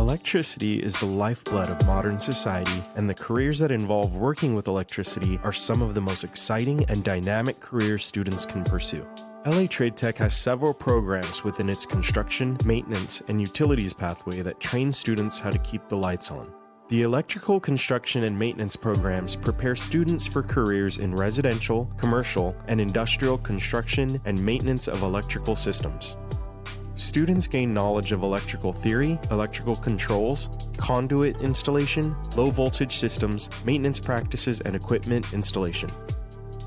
Electricity is the lifeblood of modern society, and the careers that involve working with electricity are some of the most exciting and dynamic careers students can pursue. LA Trade Tech has several programs within its construction, maintenance, and utilities pathway that train students how to keep the lights on. The electrical construction and maintenance programs prepare students for careers in residential, commercial, and industrial construction and maintenance of electrical systems. Students gain knowledge of electrical theory, electrical controls, conduit installation, low voltage systems, maintenance practices, and equipment installation.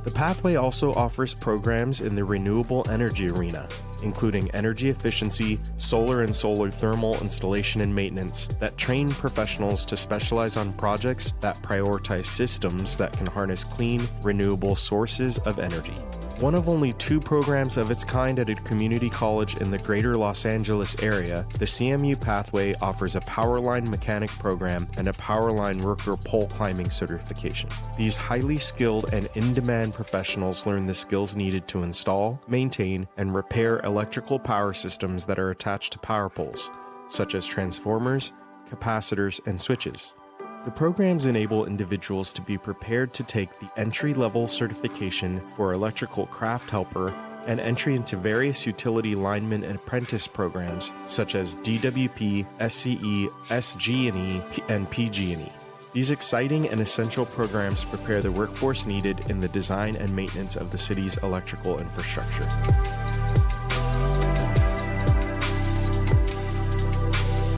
The pathway also offers programs in the renewable energy arena, including energy efficiency, solar and solar thermal installation and maintenance, that train professionals to specialize on projects that prioritize systems that can harness clean, renewable sources of energy. One of only 2 programs of its kind at a community college in the greater Los Angeles area, the CMU pathway offers a Powerline mechanic program and a Powerline worker pole climbing certification. These highly skilled and in-demand professionals learn the skills needed to install, maintain, and repair electrical power systems that are attached to power poles, such as transformers, capacitors, and switches. The programs enable individuals to be prepared to take the entry-level certification for electrical craft helper and entry into various utility lineman and apprentice programs such as DWP, SCE, SG&E, and PG&E. These exciting and essential programs prepare the workforce needed in the design and maintenance of the city's electrical infrastructure.